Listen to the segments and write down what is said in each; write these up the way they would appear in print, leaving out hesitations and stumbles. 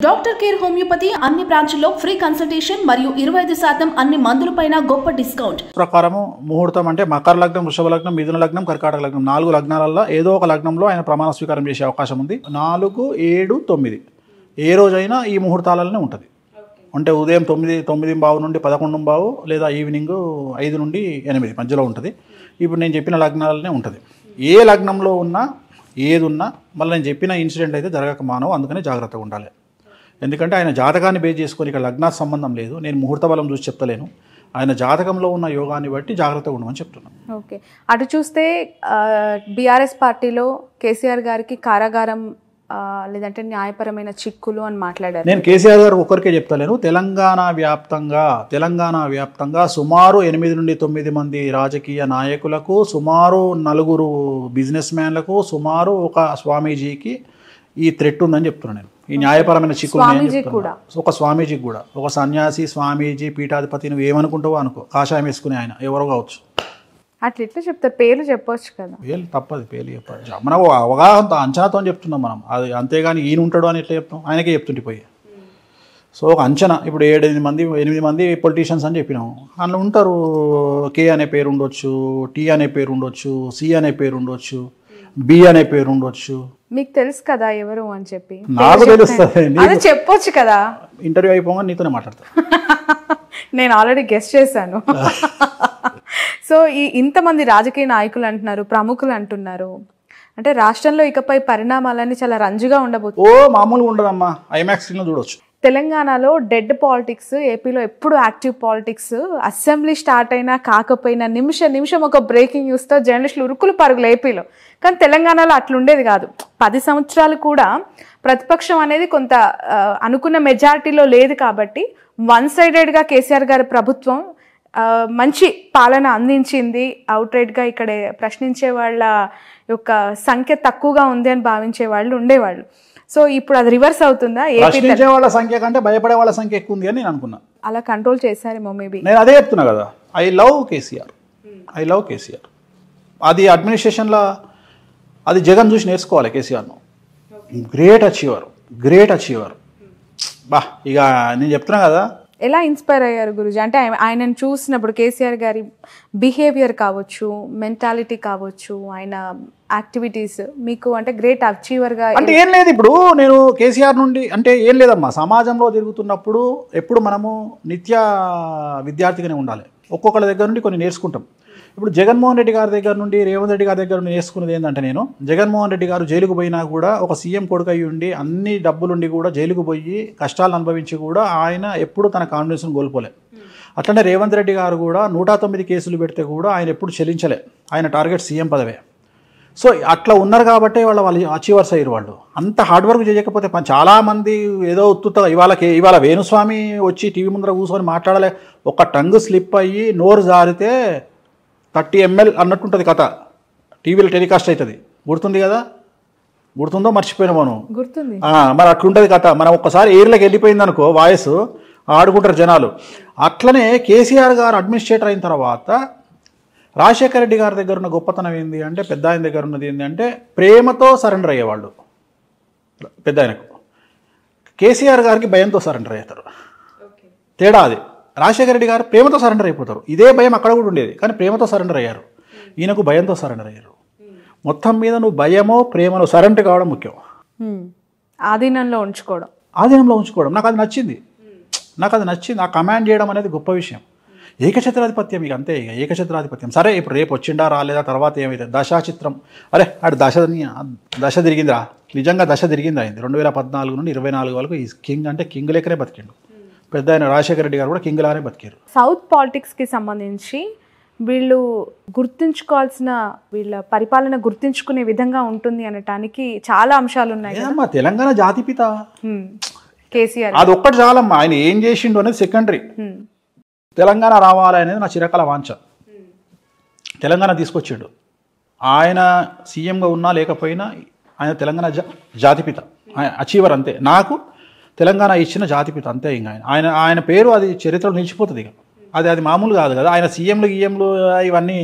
Doctor care homeopathy అన్ని బ్రాంచ్ల్లో free consultation మరియు 25% అన్ని మందులపైన గొప్ప డిస్కౌంట్. ప్రకారము ముహూర్తం అంటే మకర లగ్నం, వృషభ లగ్నం, మిథున లగ్నం, కర్కాటక లగ్నం 4 లగ్నాలలో ఏదో ఒక లగ్నంలో ఆయన ప్రమాణ స్వీకారం చేసే అవకాశం ఉంది. 4, 7, 9 ఏ రోజైనా ఈ ముహూర్తాలలోనే ఉంటుంది. అంటే ఉదయం 9:09 నుండి 11:15 లేదా ఈవినింగ్ 5 నుండి 8 మధ్యలో ఉంటుంది. ఇప్పుడు నేను చెప్పిన లగ్నాలనే ఉంటుంది. ఏ లగ్నంలో ఉన్నా ఏది ఉన్నా మళ్ళీ నేను చెప్పిన ఇన్సిడెంట్ అయితే జరగక మానవు. అందుకనే జాగ్రత్తగా ఉండాలి. ఎందుకంటే ఆయన జాతకాన్ని బేస్ చేసుకొని ఇక్కడ లగ్నానికి సంబంధం లేదు. నేను ముహూర్త బలం చూసి చెప్తలేను. ఆయన జాతకంలో ఉన్న యోగాన్ని బట్టి జాగ్రత్తగా ఉండమని చెప్తున్నాను. ఓకే, అటు చూస్తే బీఆర్ఎస్ పార్టీలో కేసీఆర్ గారికి కారాగారం లేదంటే న్యాయపరమైన చిక్కులు అని మాట్లాడారు. నేను కేసీఆర్ గారు ఒక్కరికే చెప్తలేను. తెలంగాణ వ్యాప్తంగా సుమారు 8 నుండి 9 మంది రాజకీయ నాయకులకు, సుమారు 4 బిజినెస్ మ్యాన్లకు, సుమారు ఒక స్వామీజీకి ఈ థ్రెట్ ఉందని చెప్తున్నాను. నేను ఈ న్యాయపరమైన చిక్కులు ఒక స్వామీజీకి కూడా, ఒక సన్యాసి, స్వామీజీ, పీఠాధిపతి, నువ్వు ఏమనుకుంటావో అనుకో, కాషాయం వేసుకునే ఆయన ఎవరో కావచ్చు. అట్లా ఎట్లా చెప్తారు? పేర్లు చెప్పొచ్చు కదా. పేర్లు తప్పదు, పేర్లు చెప్పచ్చు. మనకు అవగాహనతో అంచనాతో చెప్తున్నాం మనం. అది అంతేగాని ఈయన ఉంటాడు అని ఎట్లా చెప్తాం? ఆయనకే చెప్తుంటే పోయి. సో ఒక అంచనా. ఇప్పుడు 8 మంది పొలిటీషియన్స్ అని చెప్పినాము. అందులో ఉంటారు. కే అనే పేరు ఉండొచ్చు, టీ అనే పేరు ఉండొచ్చు, సి అనే పేరు ఉండొచ్చు, బి అనే పేరు ఉండొచ్చు. మీకు తెలుసు కదా ఎవరు అని చెప్పి? నాకు తెలుస్తుంది. చెప్పొచ్చు కదా. ఇంటర్వ్యూ అయిపోగా నీతోనే మాట్లాడతా. నేను ఆల్రెడీ గెస్ట్ చేశాను. సో ఇంతమంది రాజకీయ నాయకులు అంటున్నారు, ప్రముఖులు అంటున్నారు, అంటే రాష్ట్రంలో ఇకపై పరిణామాలన్నీ చాలా రంజుగా ఉండబోతుంది. మామూలుగా ఉండదమ్మా. ఐమాక్స్ స్క్రీన్లో చూడొచ్చు. తెలంగాణలో డెడ్ పాలిటిక్స్, ఏపీలో ఎప్పుడు యాక్టివ్ పాలిటిక్స్. అసెంబ్లీ స్టార్ట్ అయినా కాకపోయినా నిమిషం ఒక బ్రేకింగ్ న్యూస్తో జర్నలిస్టులు ఉరుకులు పరుగులు ఏపీలో. కానీ తెలంగాణలో అట్లుండేది కాదు. 10 సంవత్సరాలు కూడా ప్రతిపక్షం అనేది కొంత అనుకున్న మెజారిటీలో లేదు కాబట్టి వన్ సైడెడ్గా కేసీఆర్ గారి ప్రభుత్వం మంచి పాలన అందించింది. అవుట్రైట్గా ఇక్కడ ప్రశ్నించే వాళ్ళ యొక్క సంఖ్య తక్కువగా ఉంది అని భావించే వాళ్ళు ఉండేవాళ్ళు. సో ఇప్పుడు అది రివర్స్ అవుతుందా? ప్రశ్నించే వాళ్ళ సంఖ్య కంటే భయపడే వాళ్ళ సంఖ్య ఎక్కువ ఉంది అని నేను అనుకున్నా. అలా కంట్రోల్ చేశారేమో మేబీ. నేను అదే చెప్తున్నా కదా. I love KCR. అది అడ్మినిస్ట్రేషన్లో అది జగన్ చూసి నేర్చుకోవాలి. కేసీఆర్ను గ్రేట్ అచీవర్. బా ఇక నేను చెప్తున్నా కదా. ఎలా ఇన్స్పైర్ అయ్యారు గురుజీ? అంటే ఆయనను చూసినప్పుడు కేసీఆర్ గారి బిహేవియర్ కావచ్చు, మెంటాలిటీ కావచ్చు, ఆయన యాక్టివిటీస్ మీకు అంటే గ్రేట్ అచీవర్గా అంటే ఏం లేదు. ఇప్పుడు నేను కేసీఆర్ నుండి అంటే ఏం లేదమ్మా. సమాజంలో తిరుగుతున్నప్పుడు ఎప్పుడు మనము నిత్య విద్యార్థిగానే ఉండాలి. ఒక్కొక్కళ్ళ దగ్గర నుండి కొన్ని నేర్చుకుంటాం. ఇప్పుడు జగన్మోహన్ రెడ్డి గారి దగ్గర నుండి, రేవంత్ రెడ్డి గారి దగ్గర నుండి నేర్చుకున్నది ఏంటంటే, నేను జగన్మోహన్ రెడ్డి గారు జైలుకు పోయినా కూడా ఒక సీఎం కొడుకు అయ్యి ఉండి అన్ని డబ్బులుండి కూడా జైలుకు పోయి కష్టాలు అనుభవించి కూడా ఆయన ఎప్పుడు తన కాన్ఫిడెన్స్ను కోల్పోలే. అట్లనే రేవంత్ రెడ్డి గారు కూడా 109 కేసులు పెడితే కూడా ఆయన ఎప్పుడు చెల్లించలే. ఆయన టార్గెట్ సీఎం పదవే. సో అట్లా ఉన్నారు కాబట్టి వాళ్ళు అచీవర్స్ అయ్యారు. వాళ్ళు అంత హార్డ్ వర్క్ చేయకపోతే చాలామంది ఏదో ఉత్తుత ఇవాళ వేణుస్వామి వచ్చి టీవీ ముందర కూర్చొని మాట్లాడలే. ఒక టంగ్ స్లిప్ అయ్యి నోరు జారితే 30 ml అన్నట్టుంటుంది కథ. టీవీలో టెలికాస్ట్ అవుతుంది. గుర్తుంది కదా? గుర్తుందో మర్చిపోయినా మనం. గుర్తుంది. మరి అట్లుంటుంది కథ. మనం ఒక్కసారి ఎయిర్లోకి వెళ్ళిపోయింది అనుకో, వాయిస్ ఆడుకుంటారు జనాలు. అట్లనే కేసీఆర్ గారు అడ్మినిస్ట్రేటర్ అయిన తర్వాత రాజశేఖర రెడ్డి గారి దగ్గర ఉన్న గొప్పతనం ఏంది అంటే, పెద్ద ఆయన దగ్గర ఉన్నది ఏంటి అంటే ప్రేమతో సరెండర్ అయ్యేవాళ్ళు. పెద్ద ఆయనకు కేసీఆర్ గారికి భయంతో సరెండర్ అవుతారు. తేడా అది. రాజశేఖర రెడ్డి గారు ప్రేమతో సరెండర్ అయిపోతారు. ఇదే భయం అక్కడ కూడా ఉండేది, కానీ ప్రేమతో సరెండర్ అయ్యారు. ఈయనకు భయంతో సరెండర్ అయ్యారు. మొత్తం మీద నువ్వు భయమో ప్రేమలో సరెండర్ కావడం ముఖ్యం. ఆధీనంలో ఉంచుకోవడం. నాకు అది నచ్చింది. ఆ కమాండ్ చేయడం అనేది గొప్ప విషయం. ఏకఛత్రాధిపత్యం ఇక అంతే. ఇక ఏకఛత్రాధిపత్యం. సరే ఇప్పుడు రేపు వచ్చిండా రాలేదా తర్వాత ఏమైతే దశాచిత్రం. అరే ఆడు దశ తిరిగిందిరా. నిజంగా దశ తిరిగింది. అయింది 2014 నుండి 24 వరకు ఈ కింగ్ అంటే కింగ్ లెక్కనే బతికిండు. పెద్ద ఆయన రాజశేఖర రెడ్డి గారు కూడా కింగ్ లానే బతికారు. సౌత్ పాలిటిక్స్కి సంబంధించి వీళ్ళు గుర్తుంచుకోవాల్సిన, వీళ్ళ పరిపాలన గుర్తుంచుకునే విధంగా ఉంటుంది అనటానికి చాలా అంశాలు ఉన్నాయి. తెలంగాణ జాతిపిత కేసీఆర్. అది ఒక్కటి చాలమ్మా. ఆయన ఏం చేసిండు అనేది సెకండరీ. తెలంగాణ రావాలి అనేది నా చిరకాల వాంఛ. తెలంగాణ తీసుకొచ్చాడు. ఆయన సీఎంగా ఉన్నా లేకపోయినా ఆయన తెలంగాణ జాతిపిత, అచీవర్ అంతే. నాకు తెలంగాణ ఇచ్చిన జాతిపిత అంతే. ఇంకా ఆయన పేరు అది చరిత్రలో నిలిచిపోతుంది. ఇక అది మామూలు కాదు కదా. ఆయన సీఎంలు ఇవన్నీ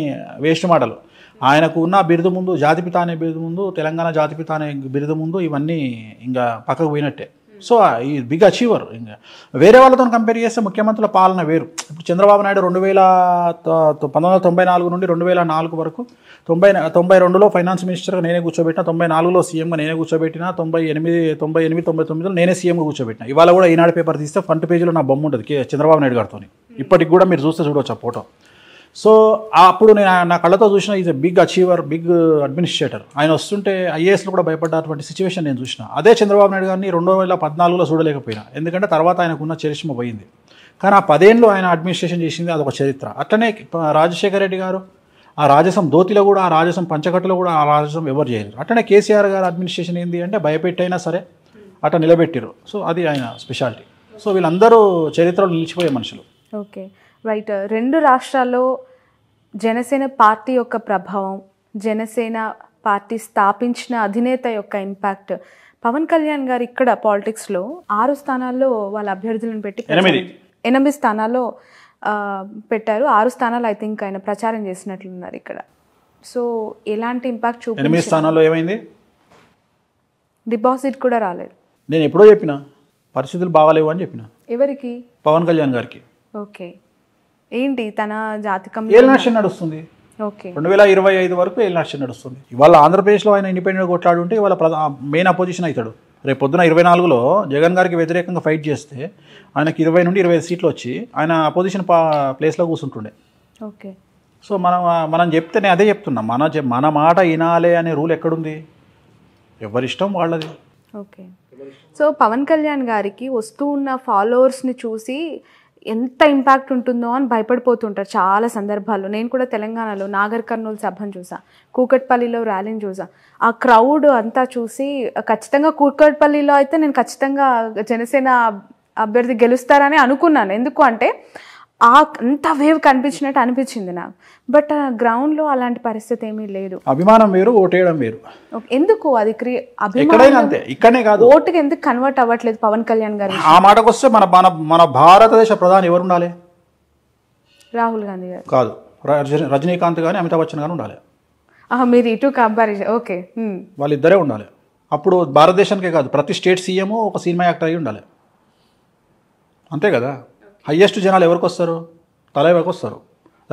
వేస్ట్ మాటలు. ఆయనకు ఉన్న బిరుదు ముందు, జాతిపిత అనే బిరుదు ముందు, తెలంగాణ జాతిపిత అనే బిరుదు ముందు ఇవన్నీ ఇంకా పక్కకు పోయినట్టే. సో ఈ బిగ్ అచీవర్. ఇంకా వేరే వాళ్ళతో కంపేర్ చేస్తే ముఖ్యమంత్రుల పాలన వేరు. ఇప్పుడు చంద్రబాబు నాయుడు 1994 నుండి 2004 వరకు 92లో ఫైనాన్స్ మినిస్టర్గా నేనే కూర్చోబెట్టిన, 94లో సీఎంగా నేనే కూర్చోబెట్టిన, 98, 99లో నేనే సీఎంగా కూర్చోబెట్టిన. ఇవాళ కూడా ఈనాడు పేపర్ తీస్తే ఫ్రంట్ పేజీలో నా బొమ్మ ఉంటుంది చంద్రబాబు నాయుడు గారితో. ఇప్పటికి కూడా మీరు చూస్తే చూడవచ్చు ఆ ఫోటో. సో అప్పుడు నేను నా కళ్ళతో చూసిన is a big achiever, big administrator. ఆయన వస్తుంటే ఐఏఎస్లో కూడా భయపడ్డటువంటి సిచ్యువేషన్ నేను చూసిన. అదే చంద్రబాబు నాయుడు గారిని 2014లో చూడలేకపోయినా, ఎందుకంటే తర్వాత ఆయనకున్న చరిష్మ పోయింది. కానీ ఆ 10 ఏళ్ళు ఆయన అడ్మినిస్ట్రేషన్ చేసింది, అదొక చరిత్ర. అట్లనే రాజశేఖర రెడ్డి గారు ఆ రాజసం దోతిలో కూడా, ఆ రాజసం పంచకట్టులో కూడా ఆ రాజసం ఎవరు చేయలేరు. అట్లనే కేసీఆర్ గారు అడ్మినిస్ట్రేషన్ ఏంటి అంటే భయపెట్టైనా సరే అట్లా నిలబెట్టారు. సో అది ఆయన స్పెషాలిటీ. సో వీళ్ళందరూ చరిత్రలో నిలిచిపోయే మనుషులు. Okay, right. 2 రాష్ట్రాల్లో జనసేన పార్టీ యొక్క ప్రభావం, జనసేన పార్టీ స్థాపించిన అధినేత యొక్క ఇంపాక్ట్, పవన్ కళ్యాణ్ గారు ఇక్కడ పాలిటిక్స్లో 6 స్థానాల్లో వాళ్ళ అభ్యర్థులను పెట్టి 8 స్థానాల్లో పెట్టారు. 6 స్థానాలు ఐ థింక్ ఆయన ప్రచారం చేసినట్లున్నారు ఇక్కడ. సో ఎలాంటి ఇంపాక్ట్ 8 స్థానాల్లో ఏమైంది? డిపాజిట్ కూడా రాలేదు. నేను ఎప్పుడో చెప్పిన పరిస్థితులు బాగాలేవు అని చెప్పిన. ఎవరికి? పవన్ కళ్యాణ్ గారికి. ఓకే, ఏంటి తన జాతకం ఏలినాశనం నడుస్తుంది. ఓకే, 2025 వరకు ఏలినాశనం నడుస్తుంది. ఇవాళ ఆంధ్రప్రదేశ్లో ఆయన ఇండిపెండెంట్గా కొట్లాడుంటే ఇవాళ మెయిన్ అపోజిషన్ అవుతాడు. రేపు పొద్దున 24లో జగన్ గారికి వ్యతిరేకంగా ఫైట్ చేస్తే ఆయనకి 20 నుండి 25 సీట్లు వచ్చి ఆయన అపోజిషన్ ప్లేస్లో కూర్చుంటుండే. ఓకే. సో మనం చెప్తే నేను అదే చెప్తున్నా, మన మాట వినాలే అనే రూల్ ఎక్కడుంది? ఎవరిష్టం వాళ్ళది. ఓకే. సో పవన్ కళ్యాణ్ గారికి వస్తూ ఉన్న ఫాలోవర్స్ని చూసి ఎంత ఇంపాక్ట్ ఉంటుందో అని భయపడిపోతుంటారు చాలా సందర్భాల్లో. నేను కూడా తెలంగాణలో నాగర్ కర్నూలు సభను చూసా, కూకట్పల్లిలో ర్యాలీని చూసా. ఆ క్రౌడ్ అంతా చూసి ఖచ్చితంగా కూకట్పల్లిలో అయితే నేను ఖచ్చితంగా జనసేన అభ్యర్థి గెలుస్తారని అనుకున్నాను. ఎందుకు అంటే అంత వేవ్ కనిపించినట్టు అనిపించింది నాకు. బట్ గ్రౌండ్లో అలాంటి పరిస్థితి ఏమీ లేదు. అభిమానం వేరు, ఓటేయడం వేరు. ఎందుకు అది ఇక్కడనే కాదు, ఓటుకి ఎందుకు కన్వర్ట్ అవ్వట్లేదు పవన్ కళ్యాణ్ గారు? ఆ మాటకు వస్తే మన భారతదేశ ప్రధాని ఎవరు ఉండాలి? రాహుల్ గాంధీ గారు కాదు, రజనీకాంత్ కానీ అమితాబ్ బచ్చన్ కానీ ఉండాలి. మీరు ఇటు కంపారిజన్. ఓకే, వాళ్ళిద్దరే ఉండాలి. అప్పుడు భారతదేశానికే కాదు, ప్రతి స్టేట్ సీఎం ఒక సినిమా యాక్టర్ అయి ఉండాలి. అంతే కదా. హయ్యెస్ట్ జనాలు ఎవరికి వస్తారు? తలైవకి వస్తారు.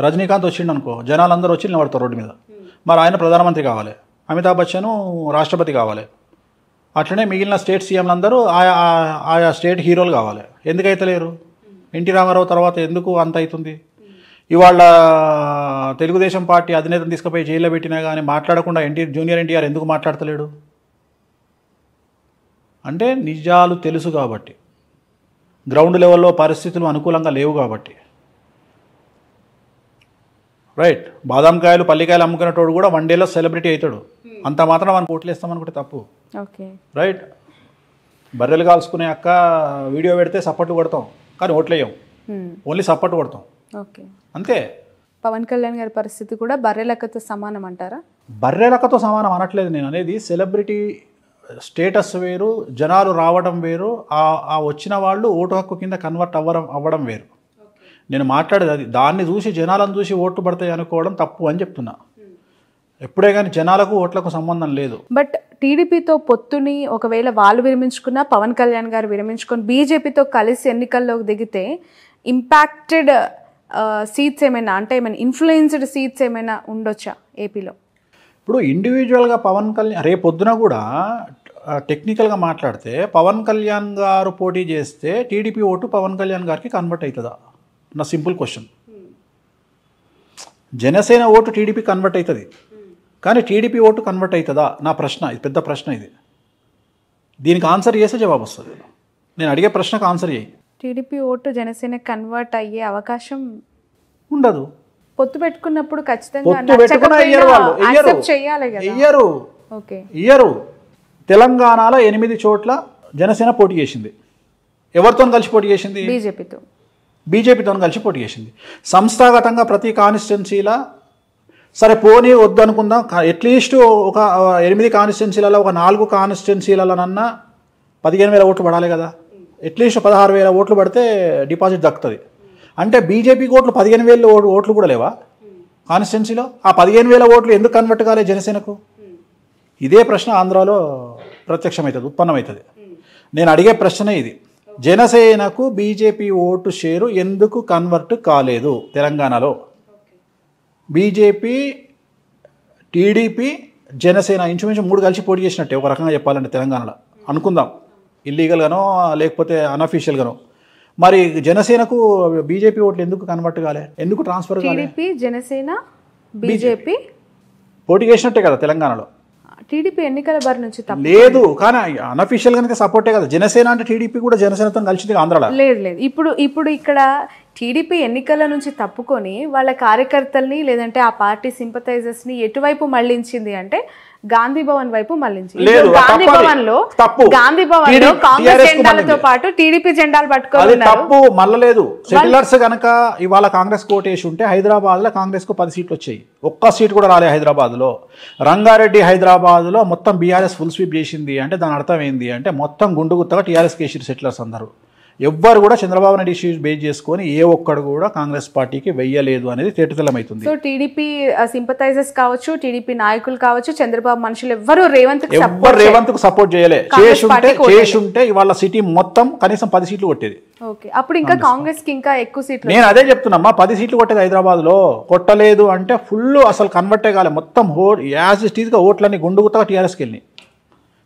రజనీకాంత్ వచ్చిండు అనుకో, జనాలందరూ వచ్చి నిలబడతారు రోడ్డు మీద. మరి ఆయన ప్రధానమంత్రి కావాలి, అమితాబ్ బచ్చన్ రాష్ట్రపతి కావాలి. అట్లనే మిగిలిన స్టేట్ సీఎంలందరూ ఆయా స్టేట్ హీరోలు కావాలి. ఎందుకైతే లేరు? ఎన్టీ రామారావు తర్వాత ఎందుకు అంత అవుతుంది? ఇవాళ తెలుగుదేశం పార్టీ అధినేతను తీసుకుపోయి జైల్లో పెట్టినా కానీ మాట్లాడకుండా జూనియర్ ఎన్టీఆర్ ఎందుకు మాట్లాడతలేడు? అంటే నిజాలు తెలుసు కాబట్టి, గ్రౌండ్ లెవెల్లో పరిస్థితులు అనుకూలంగా లేవు కాబట్టి. రైట్. బాదాంకాయలు పల్లికాయలు అమ్ముకునేటోడు కూడా 1 డేలో సెలబ్రిటీ అవుతాడు. అంత మాత్రం మనకు ఓట్లేస్తామనుకుంటే తప్పు. రైట్. బర్రెలు కాల్చుకునే అక్క వీడియో పెడితే సపోర్ట్ కొడతాం, కానీ ఓట్లేయం, ఓన్లీ సపోర్ట్ కొడతాం. అంతే. పవన్ కళ్యాణ్ గారి పరిస్థితి కూడా బర్రెలక్కతో సమానం అంటారా? బర్రెలక్కతో సమానం అనట్లేదు నేను. అనేది సెలబ్రిటీ స్టేటస్ వేరు, జనాలు రావడం వేరు, ఆ వచ్చిన వాళ్ళు ఓటు హక్కు కింద కన్వర్ట్ అవ్వడం వేరు. నేను మాట్లాడేది అది. దాన్ని చూసి జనాలను చూసి ఓట్లు పడతాయి అనుకోవడం తప్పు అని చెప్తున్నా. ఎప్పుడే కానీ జనాలకు ఓట్లకు సంబంధం లేదు. బట్ టీడీపీతో పొత్తుని ఒకవేళ వాళ్ళు విరమించుకున్నా, పవన్ కళ్యాణ్ గారు విరమించుకొని బీజేపీతో కలిసి ఎన్నికల్లోకి దిగితే ఇంపాక్టెడ్ సీట్స్ ఏమైనా, అంటే ఏమైనా ఇన్ఫ్లుయెన్స్డ్ సీట్స్ ఏమైనా ఉండొచ్చా ఏపీలో? ఇప్పుడు ఇండివిజువల్గా పవన్ కళ్యాణ్ రేపొద్దున కూడా టెక్నికల్గా మాట్లాడితే పవన్ కళ్యాణ్ గారు పోటీ చేస్తే టీడీపీ ఓటు పవన్ కళ్యాణ్ గారికి కన్వర్ట్ అవుతుందా? నా simple question. Janasena vote TDP convert అవుతుంది, కానీ టీడీపీ ఓటు కన్వర్ట్ అవుతుందా? నా ప్రశ్న. ఇది పెద్ద ప్రశ్న. ఇది దీనికి ఆన్సర్ చేస్తే జవాబు వస్తుంది. నేను అడిగే ప్రశ్నకు ఆన్సర్ చేయి. టీడీపీ ఓటు జనసేన కన్వర్ట్ అయ్యే అవకాశం ఉండదు. పొత్తు పెట్టుకున్నప్పుడు ఖచ్చితంగా ఇయ్యరు. తెలంగాణలో 8 చోట్ల జనసేన పోటీ చేసింది. ఎవరితో కలిసి పోటీ చేసింది? బీజేపీతో కలిసి పోటీ చేసింది. సంస్థాగతంగా ప్రతి కాన్స్టిట్యున్సీలా సరే పోనీ వద్దు అనుకుందాం, అట్లీస్ట్ ఒక 8 కాన్స్టిట్యున్సీలలో ఒక 4 కాన్స్టిట్యున్సీలలోనన్నా 15,000 ఓట్లు పడాలి కదా. అట్లీస్ట్ 16,000 ఓట్లు పడితే డిపాజిట్ దక్కుతుంది. అంటే బీజేపీకి ఓట్లు 15,000 ఓట్లు కూడా లేవా కాన్స్టిట్యున్సీలో? ఆ 15,000 ఓట్లు ఎందుకు కన్వర్ట్ కాలే జనసేనకు? ఇదే ప్రశ్న ఆంధ్రాలో ప్రత్యక్షమవుతుంది, ఉత్పన్నమవుతుంది. నేను అడిగే ప్రశ్న ఇది, జనసేనకు బీజేపీ ఓటు షేరు ఎందుకు కన్వర్ట్ కాలేదు తెలంగాణలో? బీజేపీ, టీడీపీ, జనసేన ఇంచుమించు 3 కలిసి పోటీ చేసినట్టే ఒక రకంగా చెప్పాలంటే తెలంగాణలో అనుకుందాం, ఇల్లీగల్గానో లేకపోతే అన్అఫీషియల్గానో. మరి జనసేనకు బీజేపీ ఓట్లు ఎందుకు కన్వర్ట్ కాలే, ఎందుకు ట్రాన్స్ఫర్ కాలే? టీడీపీ, జనసేన, బీజేపీ పోటీ చేసినట్టే కదా తెలంగాణలో. టీడీపీ ఎన్నికల బారి నుంచి లేదు, కానీ అన్అఫీషియల్ గానే సపోర్టే కదా. జనసేన అంటే టీడీపీ కూడా జనసేనతో కలిసింది ఆంధ్రాలో. లేదు. ఇప్పుడు ఇక్కడ టీడీపీ ఎన్నికల నుంచి తప్పుకొని వాళ్ళ కార్యకర్తల్ని లేదంటే ఆ పార్టీ సింపథైజర్స్ ని ఎటువైపు మళ్ళించింది అంటే గాంధీ భవన్ వైపు మళ్ళించింది. గాంధీ భవన్ లో కాంగ్రెస్ జెండాలతో పాటు టీడీపీ జెండాలు పట్టుకోవాలి. తప్పు మళ్ళలేదు. సెటిలర్స్ గనక ఇవాళ కాంగ్రెస్ కోటేసి ఉంటే హైదరాబాద్ లో కాంగ్రెస్ కు 10 సీట్లు వచ్చాయి. ఒక్క సీట్ కూడా రాలే హైదరాబాద్ లో. రంగారెడ్డి హైదరాబాద్ లో మొత్తం బీఆర్ఎస్ ఫుల్ స్వీప్ చేసింది అంటే దాని అర్థం ఏంది అంటే మొత్తం గుండు గుత్తగా టీఆర్ఎస్ కేసీఆర్ సెటిలర్స్ అందరూ. ఎవ్వరు కూడా చంద్రబాబు నాయుడు ఇష్యూస్ బేస్ చేసుకొని ఏ ఒక్కడు కూడా కాంగ్రెస్ పార్టీకి వెయ్యలేదు అనేది తేటతెల్లమైతుంది. సో టీడీపీ సింపథైజర్స్ కావచ్చు, టీడీపీ నాయకులు కావచ్చు, చంద్రబాబు మనుషులు ఎవ్వరు రేవంత్ కు సపోర్ట్ చేయలే. చేసుంటే ఇవాళ సిటీ మొత్తం కనీసం 10 సీట్లు కొట్టేది. ఓకే, అప్పుడు ఇంకా కాంగ్రెస్ కి ఇంకా ఎక్కువ సీట్లు. నేను అదే చెప్తున్నా, 10 సీట్లు కొట్టేది హైదరాబాద్ లో. కొట్టలేదు అంటే ఫుల్ అసలు కన్వర్టే కాలే. మొత్తం యాజ్ ఇట్ ఈజ్ గా ఓట్లన్నీ గుండుగుతగా టీఆర్ఎస్కి వెళ్ళినాయి.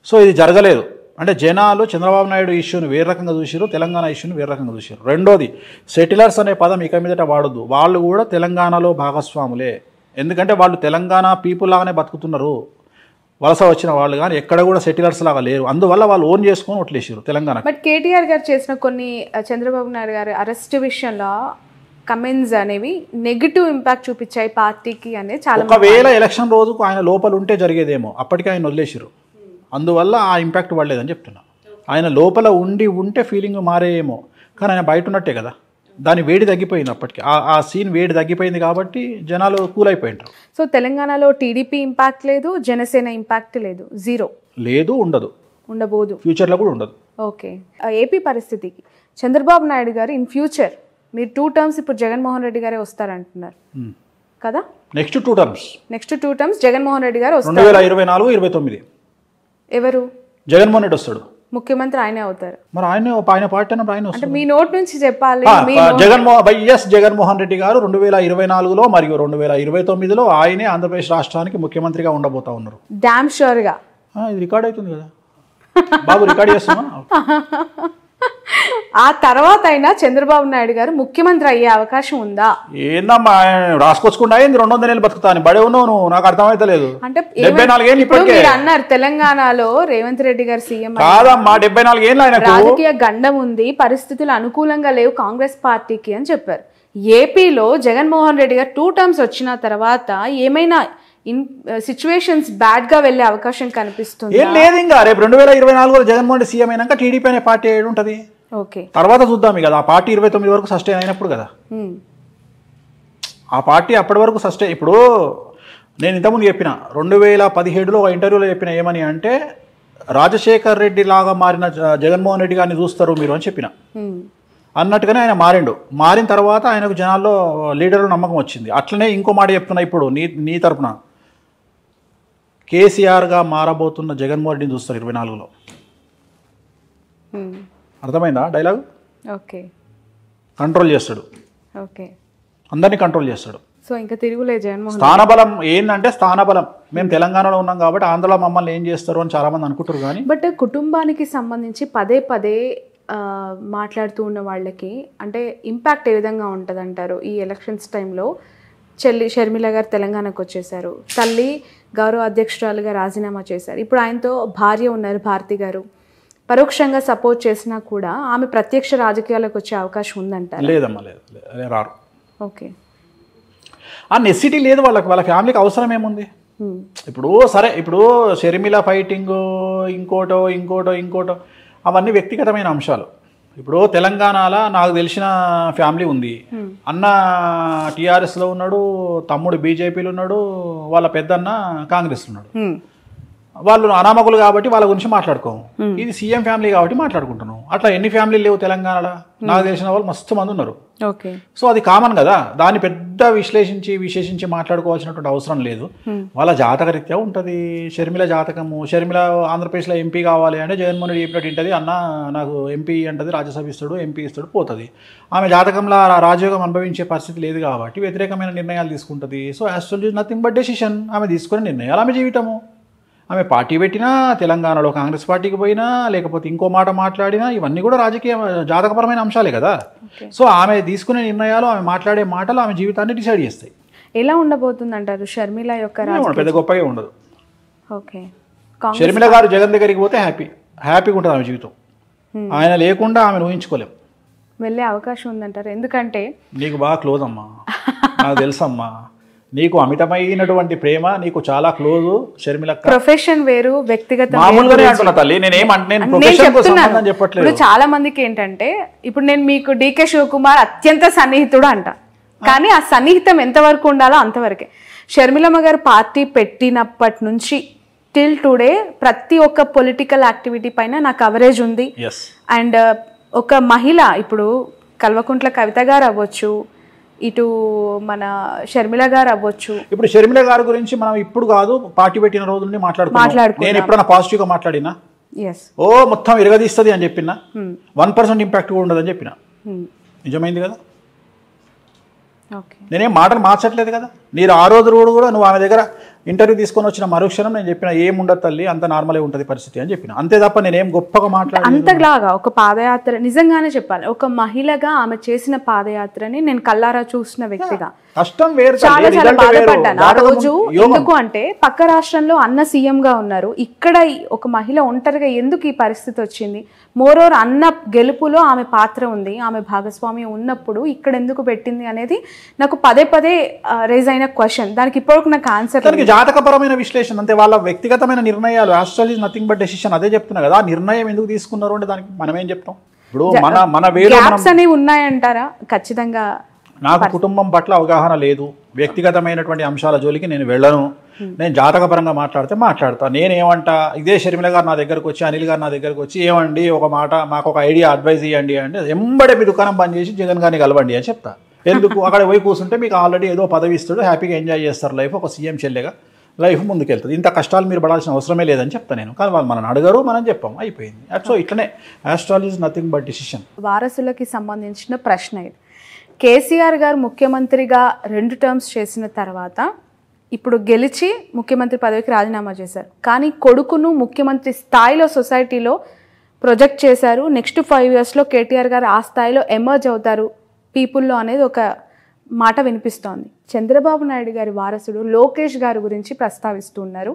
సో ఇది జరగలేదు. అంటే జనాలు చంద్రబాబు నాయుడు ఇష్యూని వేరే రకంగా చూసారు, తెలంగాణ ఇష్యూని వేరే రకంగా చూసారు. రెండోది, సెటిలర్స్ అనే పదం ఇక మీదట వాడద్దు. వాళ్ళు కూడా తెలంగాణలో భాగస్వాములే. ఎందుకంటే వాళ్ళు తెలంగాణ పీపుల్ లాగానే బతుకుతున్నారు. వలస వచ్చిన వాళ్ళు కానీ ఎక్కడ కూడా సెటిలర్స్ లాగా లేరు. అందువల్ల వాళ్ళు ఓన్ చేసుకొని ఓట్లేసారు తెలంగాణ. బట్ కేటీఆర్ గారు చేసిన కొన్ని చంద్రబాబు నాయుడు గారి అరెస్ట్ విషయంలో కమెంట్స్ అనేవి నెగిటివ్ ఇంపాక్ట్ చూపించాయి పార్టీకి అనేది చాలా. ఒకవేళ ఎలక్షన్ రోజుకు ఆయన లోపల ఉంటే జరిగేదేమో, అప్పటికే ఆయన వదిలేసారు. అందువల్ల ఆ ఇంపాక్ట్ పడలేదని చెప్తున్నా. ఆయన లోపల ఉంటే ఫీలింగ్ మారేమో, కానీ ఆయన బయట ఉన్నట్టే కదా. దాని వేడి తగ్గిపోయింది అప్పటికి. ఆ సీన్ వేడి తగ్గిపోయింది కాబట్టి జనాలు కూల్ అయిపోయింటారు. సో తెలంగాణలో టీడీపీ ఇంపాక్ట్ లేదు, జనసేన ఇంపాక్ట్ లేదు, జీరో లేదు, ఉండబోదు, ఫ్యూచర్లో కూడా ఉండదు. ఓకే, ఏపీ పరిస్థితికి చంద్రబాబు నాయుడు గారు ఇన్ ఫ్యూచర్ మీరు 2 టర్మ్స్ ఇప్పుడు జగన్మోహన్ రెడ్డి గారే వస్తారంటున్నారు కదా. నెక్స్ట్ 2 టర్మ్స్ జగన్మోహన్ రెడ్డి గారు వస్తారు. 2024-29 ఎవరు? జగన్మోహన్ రెడ్డి వస్తాడు, ముఖ్యమంత్రి ఆయనే అవుతారు. మరి ఆయన పార్టీ ఆయన అంటే మీ నోట్ నుంచి చెప్పాలి. జగన్మోహన్ రెడ్డి గారు 2024లో మరియు 2029లో ఆయనే ఆంధ్రప్రదేశ్ రాష్ట్రానికి ముఖ్యమంత్రిగా ఉండబోతా ఉన్నారు. డామ్ షూర్ గా. ఇది రికార్డ్ అవుతుంది కదా బాబు, రికార్డ్ చేస్తున్నా. ఆ తర్వాత అయినా చంద్రబాబు నాయుడు గారు ముఖ్యమంత్రి అయ్యే అవకాశం ఉందా? ఏందమ్మా రాసుకొచ్చుకుంటా 200 ఏళ్ళు బతుకుతాను బడే ఉన్నావు నువ్వు, నాకు అర్థమైతలేదు. అంటే 74 ఏళ్ళు ఇప్పటికే అన్నారు తెలంగాణలో రేవంత్ రెడ్డి గారు సీఎం కాదమ్మా. 74 ఏళ్ళు ఆయన రాజకీయ గండం ఉంది, పరిస్థితులు అనుకూలంగా లేవు కాంగ్రెస్ పార్టీకి అని చెప్పారు. ఏపీలో జగన్మోహన్ రెడ్డి గారు 2 టర్మ్స్ వచ్చిన తర్వాత ఏమైనా సిచ్యువేషన్స్ బ్యాడ్ గా వెళ్లే అవకాశం కనిపిస్తుంది? ఏం లేదు. ఇంకా రేపు 2024లో జగన్మోహన్ రెడ్డి సీఎం అయినాక టీడీపీ అనే పార్టీ ఏడు ఉంటుంది. ఓకే, తర్వాత చూద్దాం. కదా ఆ పార్టీ 29 వరకు సస్టైన్ అయినప్పుడు కదా ఆ పార్టీ అప్పటి వరకు సస్టైన్. ఇప్పుడు నేను ఇంతకుముందు చెప్పిన 2017లో ఒక ఇంటర్వ్యూలో చెప్పిన ఏమని అంటే రాజశేఖర్ రెడ్డి లాగా మారిన జగన్మోహన్ రెడ్డి గారిని చూస్తారు మీరు అని చెప్పిన. అన్నట్టుగానే ఆయన మారిన తర్వాత ఆయనకు జనాల్లో లీడర్లు నమ్మకం వచ్చింది. అట్లనే ఇంకో మాట చెప్తున్నా ఇప్పుడు నీ తరపున, కేసీఆర్గా మారబోతున్న జగన్మోహన్ రెడ్డిని చూస్తారు 24లో. అర్థమైందా డైలాగ్? ఓకే, కంట్రోల్ చేస్తాడు, ఓకే, అందరినీ కంట్రోల్ చేస్తాడు. సో ఇంకా తిరుగులేదు జగన్మోహన్. స్థానబలం ఏంటంటే స్థానబలం. మేము తెలంగాణలో ఉన్నాం కాబట్టి ఆంధ్రలో మమ్మల్ని ఏం చేస్తారు అని చాలా మంది అనుకుంటారు. కానీ బట్ కుటుంబానికి సంబంధించి పదే మాట్లాడుతూ ఉన్న వాళ్ళకి అంటే ఇంపాక్ట్ ఏ విధంగా ఉంటుంది అంటారు? ఈ ఎలక్షన్స్ టైంలో చెల్లి షర్మిల గారు తెలంగాణకు వచ్చేసారు, తల్లి గౌరవ అధ్యక్షురాలుగా రాజీనామా చేశారు, ఇప్పుడు ఆయనతో భార్య ఉన్నారు భారతి గారు. పరోక్షంగా సపోర్ట్ చేసినా కూడా ఆమె ప్రత్యక్ష రాజకీయాలకు వచ్చే అవకాశం ఉందంటారు? లేదమ్మా, రారు. ఓకే, ఆ నెసిటీ లేదు వాళ్ళకి. వాళ్ళ ఫ్యామిలీకి అవసరం ఏముంది? ఇప్పుడు సరే, ఇప్పుడు షర్మిల ఫైటింగ్ ఇంకోటో అవన్నీ వ్యక్తిగతమైన అంశాలు. ఇప్పుడు తెలంగాణలో నాకు తెలిసిన ఫ్యామిలీ ఉంది. అన్న టీఆర్ఎస్లో ఉన్నాడు, తమ్ముడు బీజేపీలో ఉన్నాడు, వాళ్ళ పెద్దన్న కాంగ్రెస్లో ఉన్నాడు. వాళ్ళు అనామకులు కాబట్టి వాళ్ళ గురించి మాట్లాడుకోము. ఇది సీఎం ఫ్యామిలీ కాబట్టి మాట్లాడుకుంటున్నాం. అట్లా ఎన్ని ఫ్యామిలీలు లేవు తెలంగాణలో? నాకు తెలిసిన వాళ్ళు మస్తు మంది ఉన్నారు. సో అది కామన్ కదా, దాన్ని పెద్ద విశేషించి మాట్లాడుకోవాల్సినటువంటి అవసరం లేదు. వాళ్ళ జాతకరీత్యా ఉంటుంది. షర్మిల జాతకము, షర్మిల ఆంధ్రప్రదేశ్లో ఎంపీ కావాలి అంటే జగన్మోహన్ రెడ్డి చెప్పినట్టు ఉంటుంది, అన్న నాకు ఎంపీ అంటది, రాజ్యసభ ఇస్తాడు, ఎంపీ ఇస్తాడు, పోతుంది. ఆమె జాతకంలో రాజయోగం అనుభవించే పరిస్థితి లేదు కాబట్టి వ్యతిరేకమైన నిర్ణయాలు తీసుకుంటుంది. So actually nothing but decision. ఆమె తీసుకునే నిర్ణయాలు ఆమె జీవితము. ఆమె పార్టీ పెట్టినా, తెలంగాణలో కాంగ్రెస్ పార్టీకి పోయినా, లేకపోతే ఇంకో మాట మాట్లాడినా, ఇవన్నీ కూడా రాజకీయ జాతకపరమైన అంశాలే కదా. సో ఆమె తీసుకునే నిర్ణయాలు, ఆమె మాట్లాడే మాటలు ఆమె జీవితాన్ని డిసైడ్ చేస్తాయి. ఎలా ఉండబోతుంది అంటారు షర్మిల యొక్క? పెద్ద గొప్పగా ఉండదు. ఓకే, షర్మిల గారు జగన్ దగ్గరికి పోతే హ్యాపీగా ఉంటుంది ఆమె జీవితం. ఆయన లేకుండా ఆమెను ఊహించుకోలేం. వెళ్ళే అవకాశం ఉందంటారు? ఎందుకంటే నీకు బాగా క్లోజ్ అమ్మా, నాకు తెలుసమ్మా, నీకు అమితమైనటువంటి ప్రేమ, నీకు చాలా క్లోజ్ షర్మిల. ప్రొఫెషన్ వేరు, వ్యక్తిగత మామూలుగానే అంటున్నా తల్లి, చెప్పట్లేదు. చాలా మందికి ఏంటంటే, ఇప్పుడు నేను మీకు డీకే శివకుమార్ అత్యంత సన్నిహితుడు అంట, కానీ ఆ సన్నిహితం ఎంతవరకు ఉండాలో అంతవరకే. షర్మిలమ్మ గారు పార్టీ పెట్టినప్పటి నుంచి టిల్ టుడే ప్రతి ఒక్క పొలిటికల్ యాక్టివిటీ పైన నా కవరేజ్ ఉంది. అండ్ ఒక మహిళ, ఇప్పుడు కల్వకుంట్ల కవిత గారు అవ్వచ్చు, ఇటు మన షర్మిల గారు అవ్వచ్చు. ఇప్పుడు షర్మిల గారి గురించి మనం ఇప్పుడు కాదు, పార్టీ పెట్టిన రోజు నుండి మాట్లాడుకుంటున్నాం. నేను ఎప్పుడైనా పాజిటివ్గా మాట్లాడినా? ఓ మొత్తం ఇరగదీస్తుంది అని చెప్పినా, 1% ఇంపాక్ట్ కూడా ఉండదని చెప్పిన. నిజమైంది కదా. నేనేం మాటలు మార్చట్లేదు కదా. మీరు ఆ రోజు కూడా నువ్వు ఆమె దగ్గర ఇంటర్వ్యూ తీసుకొని వచ్చిన మరుక్షణం నేను చెప్పిన ఏముండదు తల్లి, అంత నార్మలే ఉంటుంది పరిస్థితి అని చెప్పిన. అంతే తప్ప నేనేం గొప్పగా మాట్లాడ. అంతలాగా ఒక పాదయాత్ర, నిజంగానే చెప్పాలి, ఒక మహిళగా ఆమె చేసిన పాదయాత్రని నేను కల్లారా చూసిన వ్యక్తిగా కష్టం వేరు, చాలా చాలా బాధపడ్డాను ఆ రోజు. ఎందుకు అంటే పక్క రాష్ట్రంలో అన్న సీఎం గా ఉన్నారు, ఇక్కడ ఒక మహిళ ఒంటరిగా ఎందుకు ఈ పరిస్థితి వచ్చింది? మోరోవర్ అన్న గెలుపులో ఆమె పాత్ర ఉంది, ఆమె భాగస్వామ్యం ఉన్నప్పుడు ఇక్కడ ఎందుకు పెట్టింది అనేది నాకు పదే పదే రేజ్ అయిన క్వశ్చన్. దానికి ఇప్పటివరకు నాకు ఆన్సర్. జాతకపరమైన విశ్లేషణ అంతే, వాళ్ళ వ్యక్తిగతమైన నిర్ణయాలు. Actually is nothing but decision. అదే చెప్తున్నా కదా. ఆ నిర్ణయం ఎందుకు తీసుకున్నారు అంటే దానికి మనం ఏం చెప్తాం? ఇప్పుడు మన గ్యాప్స్ అనేవి ఉన్నాయంటారా? ఖచ్చితంగా నాకు కుటుంబం పట్ల అవగాహన లేదు, వ్యక్తిగతమైనటువంటి అంశాల జోలికి నేను వెళ్ళను. నేను జాతకపరంగా మాట్లాడతా. నేనేమంటా, ఇదే షర్మిల గారు నా దగ్గరకు వచ్చి, అనిల్ గారు నా దగ్గరకు వచ్చి, ఏమండి ఒక మాట మాకు ఒక ఐడియా అడ్వైజ్ ఇవ్వండి అంటే, ఎంబడే మీ దుకాణం బంద్ చేసి జగన్ గారిని కలవండి అని చెప్తా. ఎందుకు? అక్కడ పోయి కూర్చుంటే మీకు ఆల్రెడీ ఏదో పదవి ఇస్తాడు, హ్యాపీగా ఎంజాయ్ చేస్తారు లైఫ్, ఒక సీఎం చెల్లెగా లైఫ్ ముందుకెళ్తుంది. ఇంత కష్టాలు మీరు పడాల్సిన అవసరమే లేదని చెప్తా నేను. కానీ వాళ్ళు మనం అడగరు, మనం చెప్పాం, అయిపోయింది. సో ఇట్లనే astrology is nothing but decision. వారసులకి సంబంధించిన ప్రశ్న ఇది. కేసీఆర్ గారు ముఖ్యమంత్రిగా 2 టర్మ్స్ చేసిన తర్వాత ఇప్పుడు గెలిచి ముఖ్యమంత్రి పదవికి రాజీనామా చేశారు. కానీ కొడుకును ముఖ్యమంత్రి స్థాయిలో సొసైటీలో ప్రొజెక్ట్ చేశారు. నెక్స్ట్ 5 yearsలో కేటీఆర్ గారు ఆ స్థాయిలో ఎమర్జ్ అవుతారు పీపుల్లో అనేది ఒక మాట వినిపిస్తోంది. చంద్రబాబు నాయుడు గారి వారసుడు లోకేష్ గారి గురించి ప్రస్తావిస్తూ ఉన్నారు.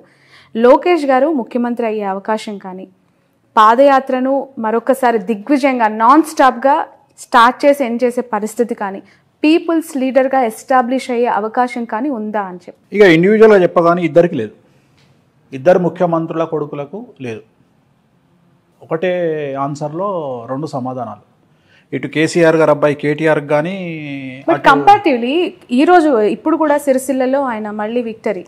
లోకేష్ గారు ముఖ్యమంత్రి అయ్యే అవకాశం కానీ, పాదయాత్రను మరొకసారి దిగ్విజయంగా నాన్ స్టాప్గా స్టార్ట్ చేసి ఎండ్ చేసే పరిస్థితి కానీ, పీపుల్స్ లీడర్గా ఎస్టాబ్లిష్ అయ్యే అవకాశం కానీ ఉందా అని చెప్పి. ఇక ఇండివిజువల్గా చెప్పగానే ఇద్దరికి లేదు, ఇద్దరు ముఖ్యమంత్రుల కొడుకులకు లేదు. ఒకటే ఆన్సర్లో 2 సమాధానాలు. ఇటు కేసీఆర్ గారు అబ్బాయి కేటీఆర్ కానీ. బట్ కంపారిటివ్లీ ఈరోజు ఇప్పుడు కూడా సిరిసిల్లలో ఆయన మళ్ళీ విక్టరీ